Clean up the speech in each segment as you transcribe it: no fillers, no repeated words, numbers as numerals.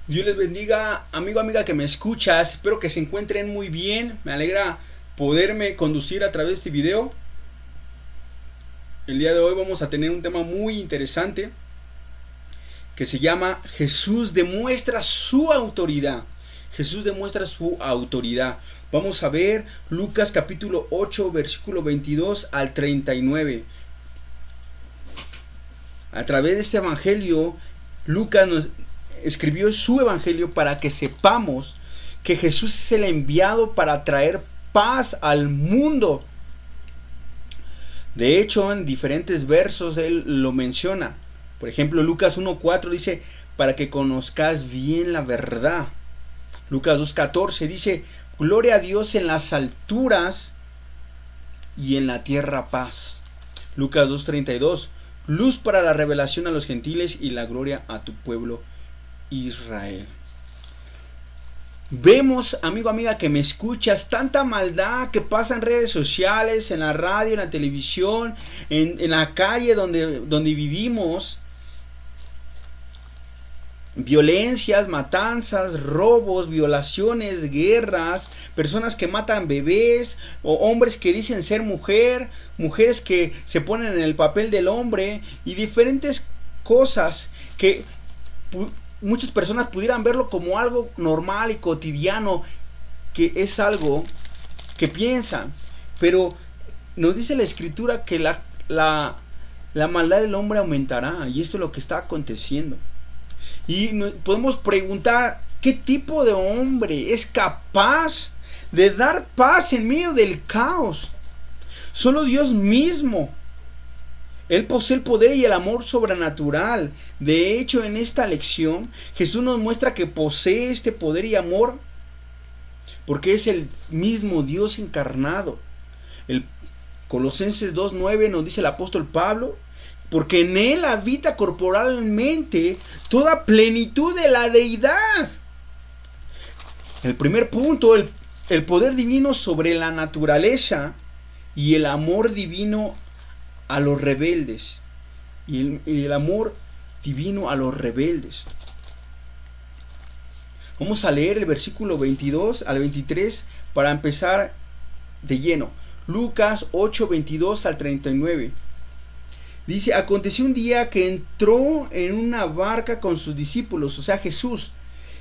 Dios les bendiga, amigo, amiga que me escuchas. Espero que se encuentren muy bien. Me alegra poderme conducir a través de este video. El día de hoy vamos a tener un tema muy interesante que se llama Jesús demuestra su autoridad. Jesús demuestra su autoridad. Vamos a ver Lucas capítulo 8, versículo 22 al 39. A través de este evangelio, Lucas nos escribió su evangelio para que sepamos que Jesús es el enviado para traer paz al mundo. De hecho, en diferentes versos él lo menciona. Por ejemplo, Lucas 1:4 dice, para que conozcas bien la verdad. Lucas 2:14 dice, gloria a Dios en las alturas y en la tierra paz. Lucas 2:32, luz para la revelación a los gentiles y la gloria a tu pueblo Israel. Vemos, amigo, amiga que me escuchas, tanta maldad que pasa en redes sociales, en la radio, en la televisión, en la calle donde vivimos. Violencias, matanzas, robos, violaciones, guerras, personas que matan bebés, o hombres que dicen ser mujer, mujeres que se ponen en el papel del hombre, y diferentes cosas que muchas personas pudieran verlo como algo normal y cotidiano, que es algo que piensan. Pero nos dice la escritura que la maldad del hombre aumentará, y esto es lo que está aconteciendo. Y podemos preguntar, ¿qué tipo de hombre es capaz de dar paz en medio del caos? Solo Dios mismo. Él posee el poder y el amor sobrenatural. De hecho, en esta lección, Jesús nos muestra que posee este poder y amor porque es el mismo Dios encarnado. El Colosenses 2:9 nos dice el apóstol Pablo, porque en él habita corporalmente toda plenitud de la deidad. El primer punto, el poder divino sobre la naturaleza y el amor divino a los rebeldes. Y el amor divino a los rebeldes. Vamos a leer el versículo 22 al 23 para empezar de lleno. Lucas 8, 22 al 39. Dice, aconteció un día que entró en una barca con sus discípulos, o sea Jesús,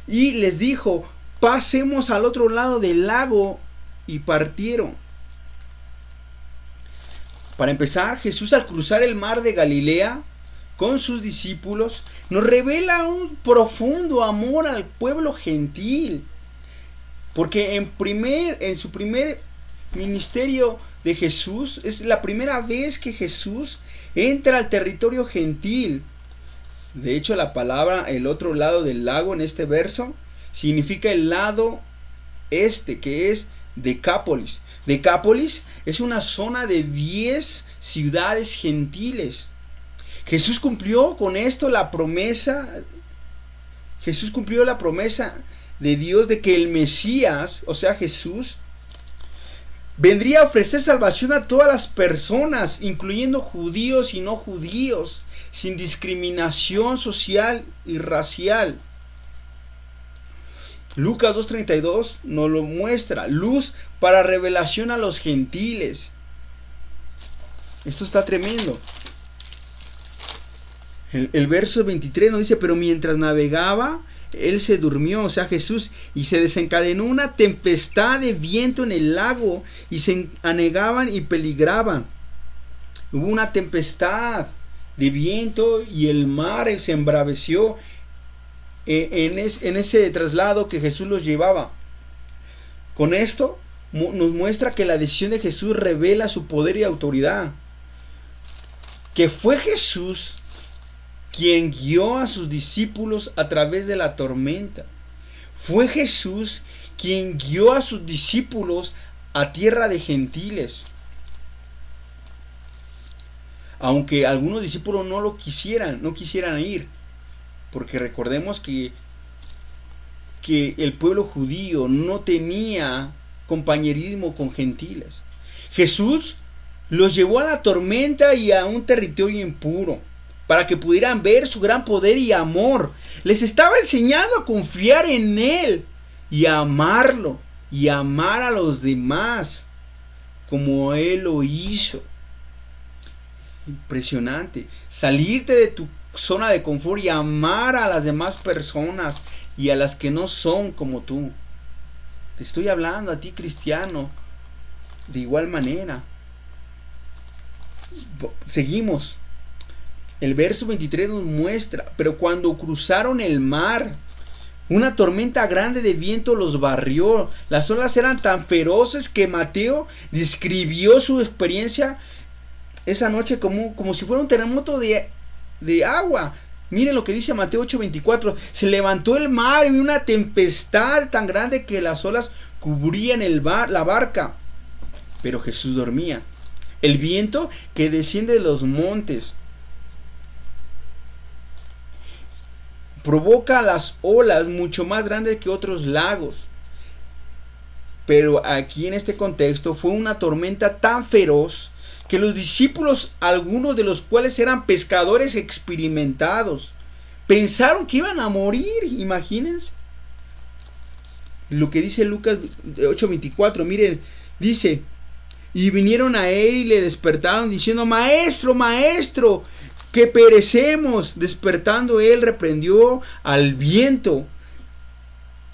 y les dijo, pasemos al otro lado del lago, y partieron. Para empezar, Jesús al cruzar el mar de Galilea con sus discípulos, nos revela un profundo amor al pueblo gentil, porque en su primer ministerio de Jesús, es la primera vez que Jesús entra al territorio gentil. De hecho, la palabra el otro lado del lago en este verso significa el lado este, que es Decápolis. Decápolis es una zona de 10 ciudades gentiles. Jesús cumplió con esto la promesa. Jesús cumplió la promesa de Dios de que el Mesías, o sea Jesús, vendría a ofrecer salvación a todas las personas, incluyendo judíos y no judíos, sin discriminación social y racial. Lucas 2:32 nos lo muestra, luz para revelación a los gentiles. Esto está tremendo. El verso 23 nos dice, pero mientras navegaba, él se durmió, o sea Jesús, y se desencadenó una tempestad de viento en el lago, y se anegaban y peligraban. Hubo una tempestad de viento y el mar se embraveció en ese traslado que Jesús los llevaba. Con esto nos muestra que la decisión de Jesús revela su poder y autoridad, que fue Jesús quien guió a sus discípulos a través de la tormenta. Fue Jesús quien guió a sus discípulos a tierra de gentiles. Aunque algunos discípulos no quisieran ir. Porque recordemos que el pueblo judío no tenía compañerismo con gentiles. Jesús los llevó a la tormenta y a un territorio impuro, para que pudieran ver su gran poder y amor. Les estaba enseñando a confiar en Él y a amarlo y a amar a los demás como Él lo hizo. Impresionante. Salirte de tu zona de confort y amar a las demás personas y a las que no son como tú. Te estoy hablando a ti, cristiano, de igual manera. Seguimos. El verso 23 nos muestra: pero cuando cruzaron el mar, una tormenta grande de viento los barrió. Las olas eran tan feroces que Mateo describió su experiencia esa noche como si fuera un terremoto de agua. Miren lo que dice Mateo 8:24. Se levantó el mar y una tempestad tan grande que las olas cubrían la barca. Pero Jesús dormía. El viento que desciende de los montes provoca las olas mucho más grandes que otros lagos. Pero aquí en este contexto fue una tormenta tan feroz que los discípulos, algunos de los cuales eran pescadores experimentados, pensaron que iban a morir. Imagínense lo que dice Lucas 8:24. Miren, dice: y vinieron a él y le despertaron diciendo: maestro, maestro, que perecemos. Despertando él, reprendió al viento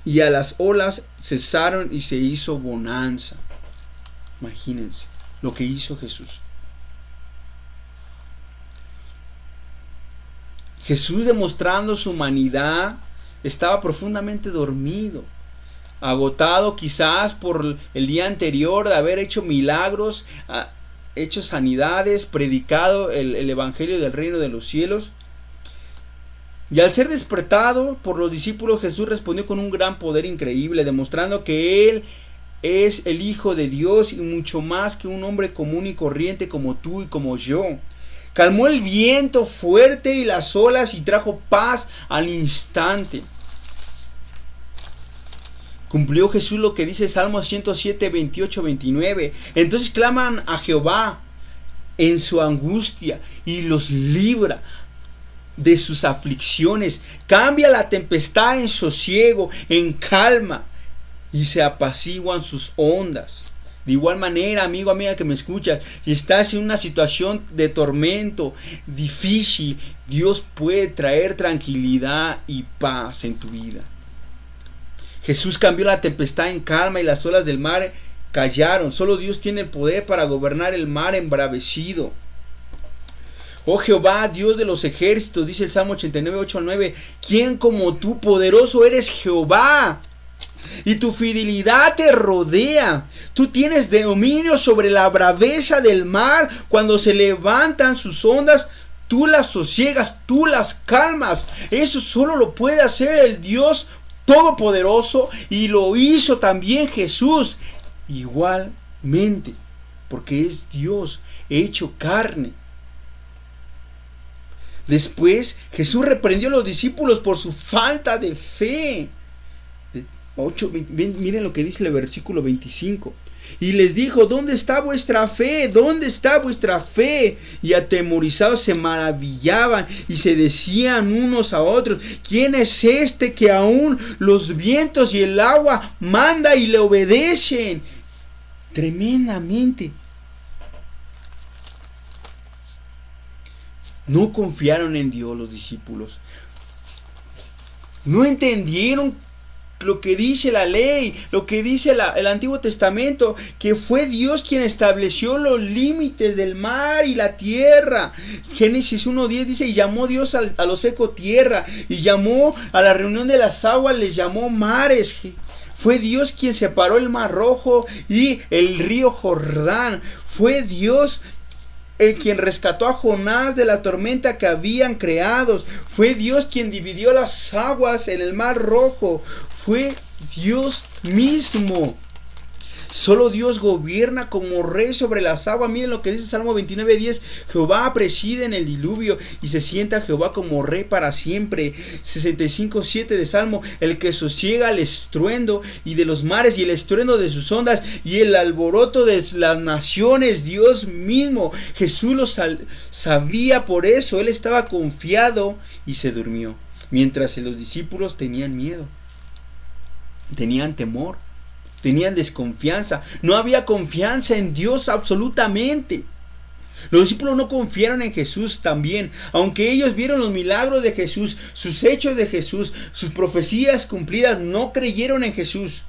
y a las olas, cesaron y se hizo bonanza. Imagínense lo que hizo Jesús. Jesús, demostrando su humanidad, estaba profundamente dormido, agotado quizás por el día anterior de haber hecho milagros, hecho sanidades, predicado el evangelio del reino de los cielos. Y al ser despertado por los discípulos, Jesús respondió con un gran poder increíble, demostrando que Él es el Hijo de Dios y mucho más que un hombre común y corriente como tú y como yo. Calmó el viento fuerte y las olas y trajo paz al instante. Cumplió Jesús lo que dice Salmos 107, 28, 29. Entonces claman a Jehová en su angustia y los libra de sus aflicciones. Cambia la tempestad en sosiego, en calma, y se apaciguan sus ondas. De igual manera, amigo, amiga que me escuchas, si estás en una situación de tormento difícil, Dios puede traer tranquilidad y paz en tu vida. Jesús cambió la tempestad en calma y las olas del mar callaron. Solo Dios tiene el poder para gobernar el mar embravecido. Oh Jehová, Dios de los ejércitos, dice el Salmo 89, 8 al 9. ¿Quién como tú, poderoso eres Jehová? Y tu fidelidad te rodea. Tú tienes dominio sobre la braveza del mar. Cuando se levantan sus ondas, tú las sosiegas, tú las calmas. Eso solo lo puede hacer el Dios Todopoderoso, y lo hizo también Jesús igualmente, porque es Dios hecho carne. Después Jesús reprendió a los discípulos por su falta de fe. Miren lo que dice el versículo 25. Y les dijo: ¿dónde está vuestra fe? ¿Dónde está vuestra fe? Y atemorizados se maravillaban y se decían unos a otros: ¿quién es este que aún los vientos y el agua manda y le obedecen? Tremendamente. No confiaron en Dios los discípulos. No entendieron lo que dice la ley, lo que dice el Antiguo Testamento, que fue Dios quien estableció los límites del mar y la tierra. Génesis 1:10 dice: y llamó Dios a lo seco tierra, y llamó a la reunión de las aguas, les llamó mares. Fue Dios quien separó el mar Rojo y el río Jordán. Fue Dios el quien rescató a Jonás de la tormenta que habían creado. Fue Dios quien dividió las aguas en el mar Rojo. Fue Dios mismo. Solo Dios gobierna como rey sobre las aguas. Miren lo que dice Salmo 29:10. Jehová preside en el diluvio y se sienta Jehová como rey para siempre. 65:7 de Salmo. El que sosiega el estruendo y de los mares y el estruendo de sus ondas y el alboroto de las naciones. Dios mismo. Jesús lo sabía, por eso él estaba confiado y se durmió. Mientras los discípulos tenían miedo, tenían temor, tenían desconfianza. No había confianza en Dios absolutamente. Los discípulos no confiaron en Jesús también. Aunque ellos vieron los milagros de Jesús, sus hechos de Jesús, sus profecías cumplidas, no creyeron en Jesús.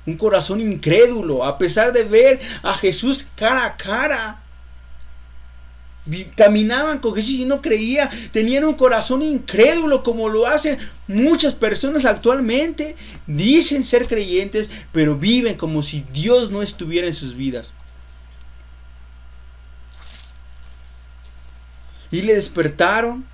Un corazón incrédulo, a pesar de ver a Jesús cara a cara. Caminaban con Jesús y no creían. Tenían un corazón incrédulo, como lo hacen muchas personas actualmente. Dicen ser creyentes, pero viven como si Dios no estuviera en sus vidas. Y le despertaron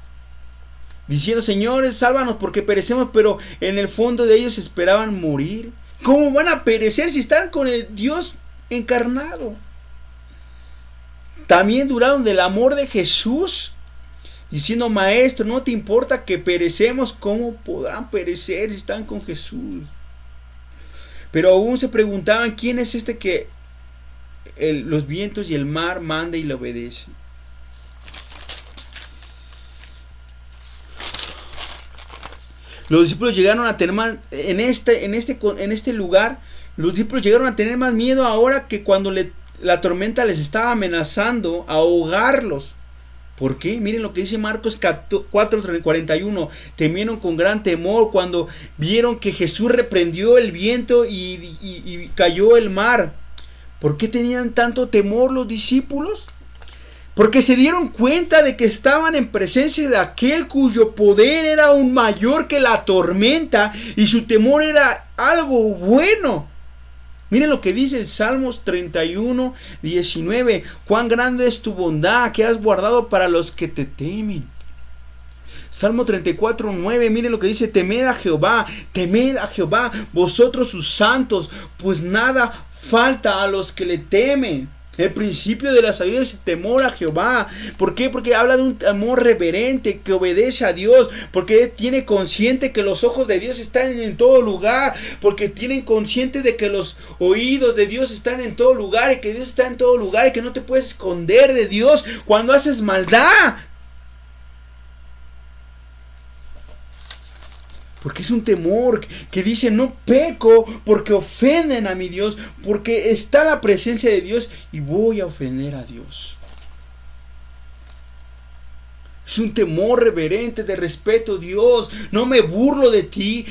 diciendo: Señores, sálvanos porque perecemos. Pero en el fondo de ellos esperaban morir. ¿Cómo van a perecer si están con el Dios encarnado? También dudaron del amor de Jesús, diciendo: Maestro, ¿no te importa que perecemos? ¿Cómo podrán perecer si están con Jesús? Pero aún se preguntaban: ¿quién es este que los vientos y el mar manda y le obedece? Los discípulos llegaron a tener más, en este lugar, los discípulos llegaron a tener más miedo ahora que cuando la tormenta les estaba amenazando a ahogarlos. ¿Por qué? Miren lo que dice Marcos 4:41. Temieron con gran temor cuando vieron que Jesús reprendió el viento y cayó el mar. ¿Por qué tenían tanto temor los discípulos? Porque se dieron cuenta de que estaban en presencia de aquel cuyo poder era aún mayor que la tormenta y su temor era algo bueno. Miren lo que dice el Salmos 31:19. Cuán grande es tu bondad que has guardado para los que te temen. Salmo 34:9. Miren lo que dice: temed a Jehová, vosotros sus santos, pues nada falta a los que le temen. El principio de la sabiduría es el temor a Jehová. ¿Por qué? Porque habla de un amor reverente que obedece a Dios. Porque tiene consciente que los ojos de Dios están en todo lugar. Porque tienen consciente de que los oídos de Dios están en todo lugar. Y que Dios está en todo lugar. Y que no te puedes esconder de Dios cuando haces maldad. Porque es un temor que dice: no peco porque ofenden a mi Dios, porque está la presencia de Dios y voy a ofender a Dios. Es un temor reverente de respeto a Dios. No me burlo de ti,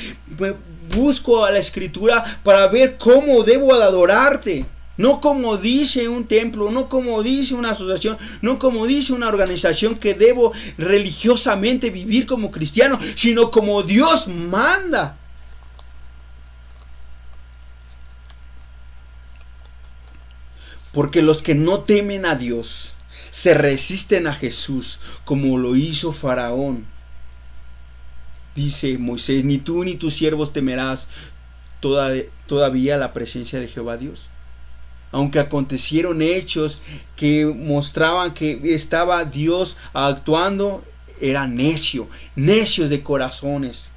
busco a la Escritura para ver cómo debo adorarte. No como dice un templo, no como dice una asociación, no como dice una organización que debo religiosamente vivir como cristiano, sino como Dios manda. Porque los que no temen a Dios se resisten a Jesús, como lo hizo Faraón. Dice Moisés: ni tú ni tus siervos temerás todavía la presencia de Jehová Dios. Aunque acontecieron hechos que mostraban que estaba Dios actuando, eran necios de corazones.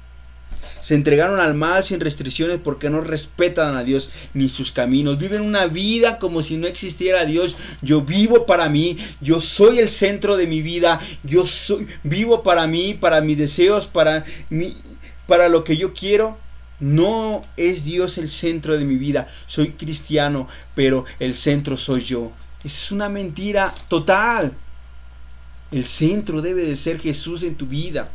Se entregaron al mal sin restricciones porque no respetan a Dios ni sus caminos. Viven una vida como si no existiera Dios. Yo vivo para mí, yo soy el centro de mi vida, vivo para mí, para mis deseos, para lo que yo quiero. No es Dios el centro de mi vida. Soy cristiano, pero el centro soy yo. Es una mentira total. El centro debe de ser Jesús en tu vida.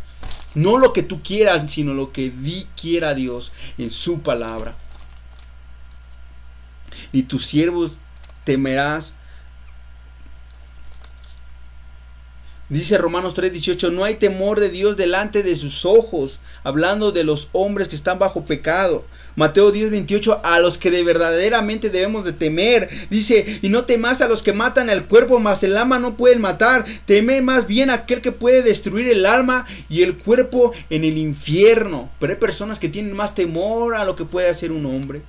No lo que tú quieras, sino lo que quiera Dios en su palabra. Ni tus siervos temerás. Dice Romanos 3:18, no hay temor de Dios delante de sus ojos, hablando de los hombres que están bajo pecado. Mateo 10:28, a los que de verdaderamente debemos de temer. Dice, y no temas a los que matan el cuerpo, mas el alma no pueden matar. Teme más bien a aquel que puede destruir el alma y el cuerpo en el infierno. Pero hay personas que tienen más temor a lo que puede hacer un hombre.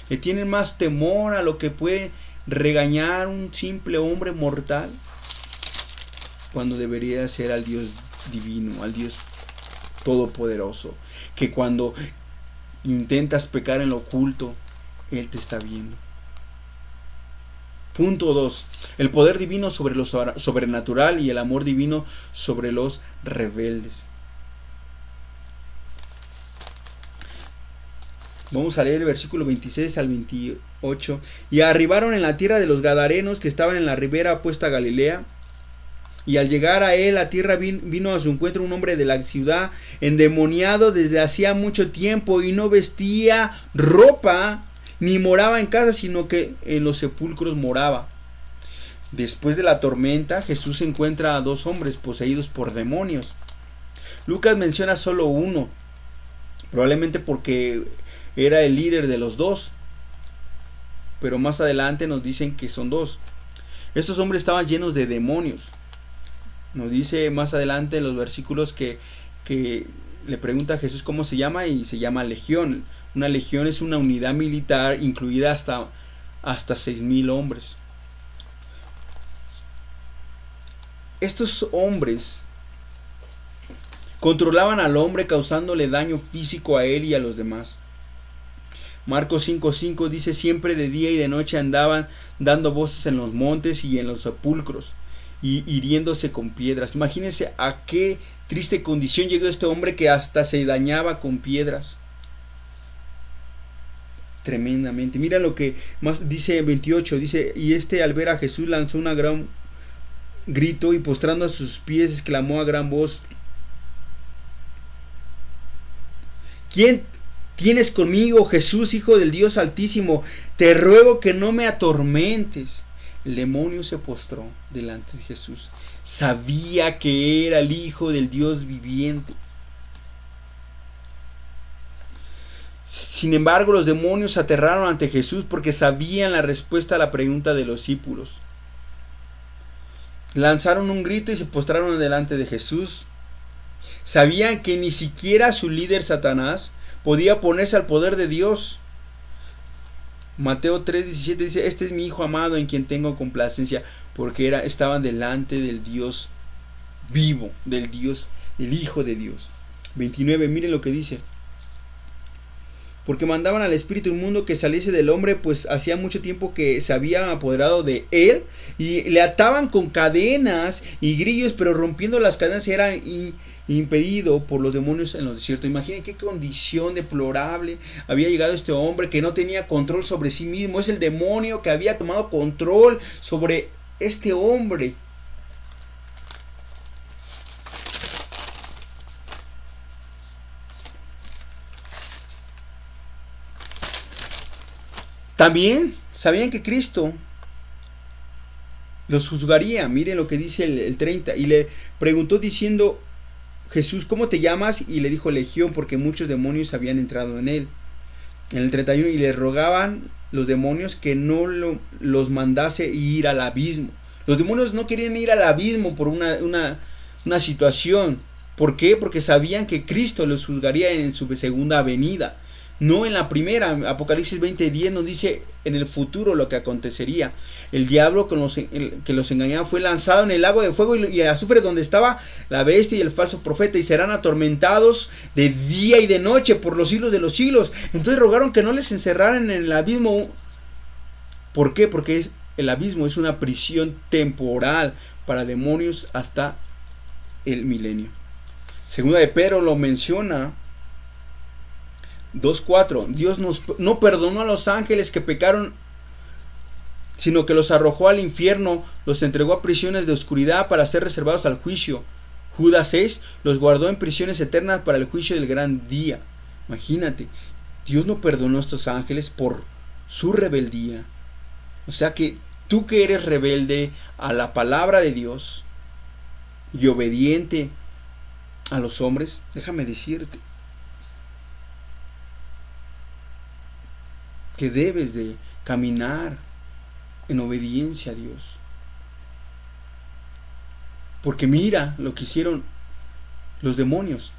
Le tienen más temor a lo que puede regañar un simple hombre mortal, cuando debería ser al Dios divino, al Dios todopoderoso, que cuando intentas pecar en lo oculto, Él te está viendo. Punto 2. El poder divino sobre lo sobrenatural y el amor divino sobre los rebeldes. Vamos a leer el versículo 26 al 28. Y arribaron en la tierra de los Gadarenos, que estaban en la ribera opuesta a Galilea. Y al llegar a él a tierra, vino a su encuentro un hombre de la ciudad, endemoniado desde hacía mucho tiempo, y no vestía ropa, ni moraba en casa, sino que en los sepulcros moraba. Después de la tormenta, Jesús encuentra a dos hombres poseídos por demonios. Lucas menciona solo uno, probablemente porque era el líder de los dos, pero más adelante nos dicen que son dos. Estos hombres estaban llenos de demonios. Nos dice más adelante en los versículos que le pregunta a Jesús cómo se llama, y se llama legión. Una legión es una unidad militar incluida hasta 6,000 hombres. Estos hombres controlaban al hombre, causándole daño físico a él y a los demás. Marcos 5:5 dice: siempre de día y de noche andaban dando voces en los montes y en los sepulcros, y hiriéndose con piedras. Imagínense a qué triste condición llegó este hombre, que hasta se dañaba con piedras. Tremendamente. Mira lo que más dice en 28. Dice: y al ver a Jesús lanzó un gran grito, y postrando a sus pies exclamó a gran voz: ¿quién tienes conmigo, Jesús, Hijo del Dios Altísimo? Te ruego que no me atormentes. El demonio se postró delante de Jesús. Sabía que era el Hijo del Dios viviente. Sin embargo, los demonios se aterraron ante Jesús porque sabían la respuesta a la pregunta de los discípulos. Lanzaron un grito y se postraron delante de Jesús. Sabían que ni siquiera su líder Satanás podía oponerse al poder de Dios. Mateo 3:17 dice: este es mi Hijo amado, en quien tengo complacencia, porque estaban delante del Dios vivo, del Dios, el Hijo de Dios. 29, miren lo que dice: porque mandaban al espíritu inmundo que saliese del hombre, pues hacía mucho tiempo que se habían apoderado de él, y le ataban con cadenas y grillos, pero rompiendo las cadenas era impedido por los demonios en los desiertos. Imaginen qué condición deplorable había llegado este hombre, que no tenía control sobre sí mismo. Es el demonio que había tomado control sobre este hombre. También sabían que Cristo los juzgaría. Miren lo que dice el 30. Y le preguntó diciendo Jesús: ¿cómo te llamas? Y le dijo: Legión, porque muchos demonios habían entrado en él. En el 31, y le rogaban los demonios que no los mandase ir al abismo. Los demonios no querían ir al abismo por una situación. ¿Por qué? Porque sabían que Cristo los juzgaría en su segunda venida, no en la primera. Apocalipsis 20:10 nos dice en el futuro lo que acontecería. El diablo que los engañaba fue lanzado en el lago de fuego y azufre, donde estaba la bestia y el falso profeta, y serán atormentados de día y de noche por los siglos de los siglos. Entonces rogaron que no les encerraran en el abismo. ¿Por qué? Porque el abismo es una prisión temporal para demonios hasta el milenio. Segunda de Pedro lo menciona, 2:4. Dios no perdonó a los ángeles que pecaron, sino que los arrojó al infierno, los entregó a prisiones de oscuridad para ser reservados al juicio. Judas 6. Los guardó en prisiones eternas para el juicio del gran día. Imagínate, Dios no perdonó a estos ángeles por su rebeldía. O sea que tú, que eres rebelde a la palabra de Dios y obediente a los hombres, déjame decirte que debes de caminar en obediencia a Dios. Porque mira lo que hicieron los demonios.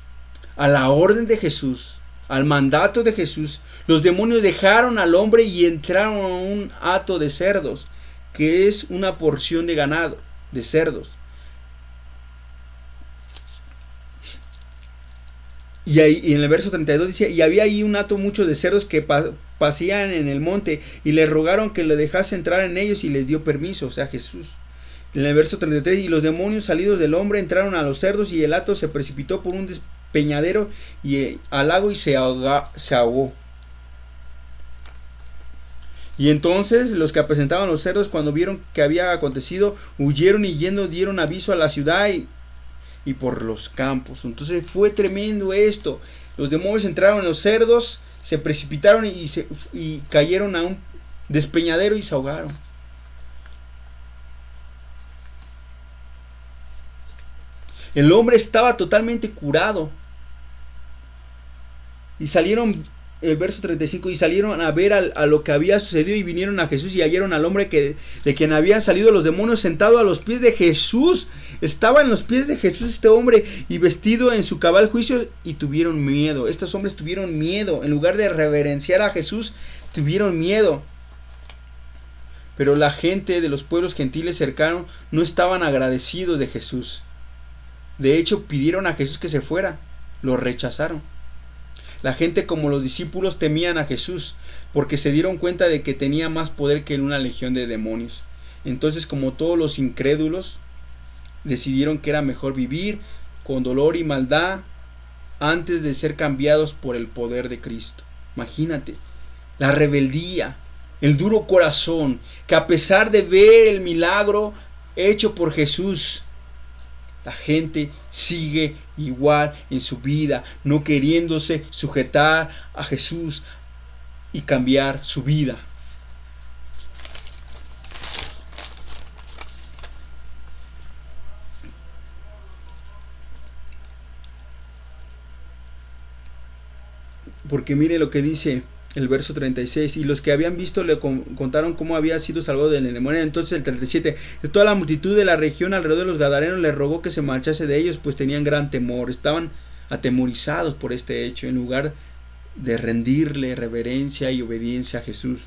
A la orden de Jesús al mandato de Jesús, los demonios dejaron al hombre y entraron a un hato de cerdos, que es una porción de ganado, de cerdos. Y en el verso 32 dice, y había ahí un hato mucho de cerdos que pasían en el monte, y le rogaron que le dejase entrar en ellos, y les dio permiso, o sea, Jesús. En el verso 33, y los demonios salidos del hombre entraron a los cerdos, y el hato se precipitó por un despeñadero y al lago y se ahogó. Y entonces los que apacentaban los cerdos, cuando vieron que había acontecido, huyeron y yendo dieron aviso a la ciudad y por los campos. Entonces fue tremendo esto. Los demonios entraron en los cerdos, se precipitaron y cayeron a un despeñadero y se ahogaron. El hombre estaba totalmente curado. Y salieron, el verso 35, y salieron a ver a lo que había sucedido y vinieron a Jesús y hallaron al hombre de quien habían salido los demonios sentado a los pies de Jesús. Estaba en los pies de Jesús este hombre y vestido en su cabal juicio, y tuvieron miedo. Estos hombres tuvieron miedo. En lugar de reverenciar a Jesús, tuvieron miedo. Pero la gente de los pueblos gentiles cercanos no estaban agradecidos de Jesús. De hecho, pidieron a Jesús que se fuera. Lo rechazaron. La gente, como los discípulos, temían a Jesús porque se dieron cuenta de que tenía más poder que una legión de demonios. Entonces, como todos los incrédulos, decidieron que era mejor vivir con dolor y maldad antes de ser cambiados por el poder de Cristo. Imagínate, la rebeldía, el duro corazón, que a pesar de ver el milagro hecho por Jesús, la gente sigue igual en su vida, no queriéndose sujetar a Jesús y cambiar su vida. Porque mire lo que dice el verso 36, y los que habían visto le contaron cómo había sido salvado del demonio. Entonces el 37, de toda la multitud de la región alrededor de los gadarenos le rogó que se marchase de ellos, pues tenían gran temor, estaban atemorizados por este hecho, en lugar de rendirle reverencia y obediencia a Jesús.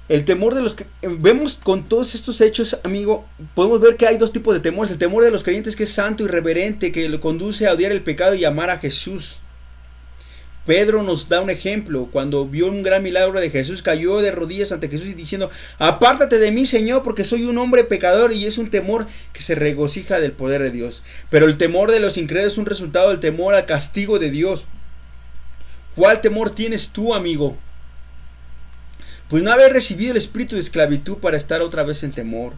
El temor de los que vemos con todos estos hechos, amigo, podemos ver que hay dos tipos de temores. El temor de los creyentes, que es santo y reverente, que le conduce a odiar el pecado y amar a Jesús. Pedro nos da un ejemplo. Cuando vio un gran milagro de Jesús, cayó de rodillas ante Jesús y diciendo: apártate de mí, Señor, porque soy un hombre pecador. Y es un temor que se regocija del poder de Dios. Pero el temor de los incrédulos es un resultado del temor al castigo de Dios. ¿Cuál temor tienes tú, amigo? Pues no haber recibido el espíritu de esclavitud para estar otra vez en temor.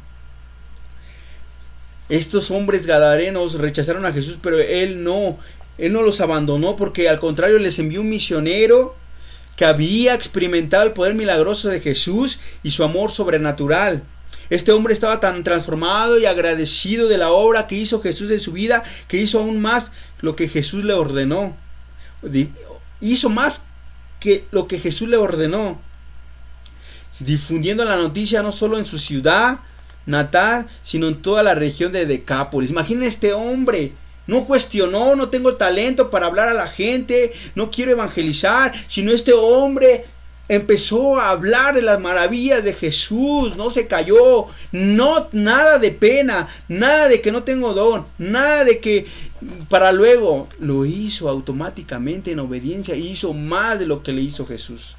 Estos hombres gadarenos rechazaron a Jesús, pero Él no los abandonó, porque al contrario les envió un misionero que había experimentado el poder milagroso de Jesús y su amor sobrenatural. Este hombre estaba tan transformado y agradecido de la obra que hizo Jesús en su vida, que hizo aún más lo que Jesús le ordenó. Hizo más que lo que Jesús le ordenó, difundiendo la noticia no solo en su ciudad natal, sino en toda la región de Decápolis. Imaginen este hombre. No cuestionó: no tengo talento para hablar a la gente, no quiero evangelizar, sino este hombre empezó a hablar de las maravillas de Jesús, no se cayó, nada de pena, nada de que no tengo don, nada de que para luego. Lo hizo automáticamente en obediencia, hizo más de lo que le hizo Jesús.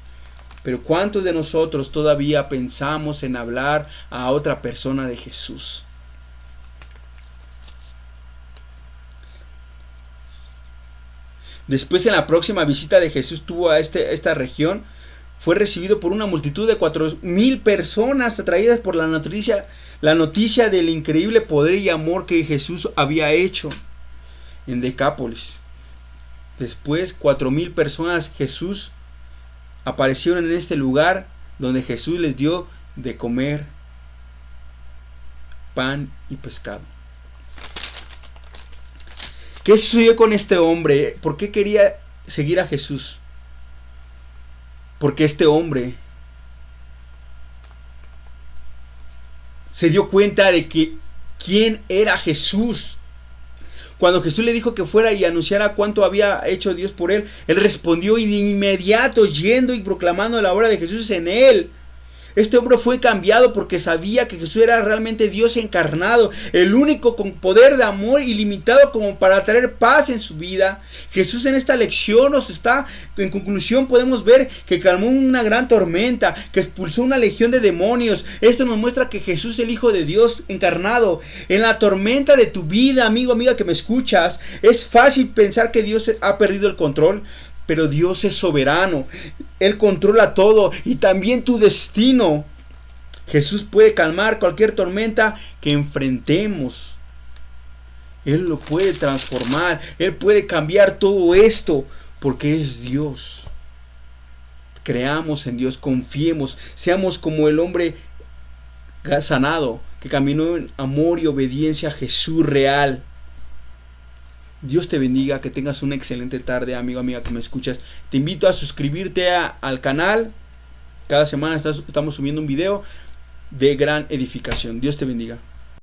Pero ¿cuántos de nosotros todavía pensamos en hablar a otra persona de Jesús? Después, en la próxima visita de Jesús tuvo a esta región, fue recibido por una multitud de 4,000 personas atraídas por la noticia del increíble poder y amor que Jesús había hecho en Decápolis. Después, 4,000 personas Jesús aparecieron en este lugar donde Jesús les dio de comer pan y pescado. ¿Qué sucedió con este hombre? ¿Por qué quería seguir a Jesús? Porque este hombre se dio cuenta de que quién era Jesús. Cuando Jesús le dijo que fuera y anunciara cuánto había hecho Dios por él, él respondió y de inmediato yendo y proclamando la obra de Jesús en él. Este hombre fue cambiado porque sabía que Jesús era realmente Dios encarnado, el único con poder de amor ilimitado como para traer paz en su vida. Jesús en esta lección en conclusión podemos ver que calmó una gran tormenta, que expulsó una legión de demonios. Esto nos muestra que Jesús es el Hijo de Dios encarnado. En la tormenta de tu vida, amigo, amiga que me escuchas, es fácil pensar que Dios ha perdido el control. Pero Dios es soberano, Él controla todo y también tu destino. Jesús puede calmar cualquier tormenta que enfrentemos. Él lo puede transformar, Él puede cambiar todo esto porque es Dios. Creamos en Dios, confiemos, seamos como el hombre sanado que caminó en amor y obediencia a Jesús real. Dios te bendiga, que tengas una excelente tarde, amigo, amiga que me escuchas. Te invito a suscribirte al canal. Cada semana estamos subiendo un video de gran edificación. Dios te bendiga.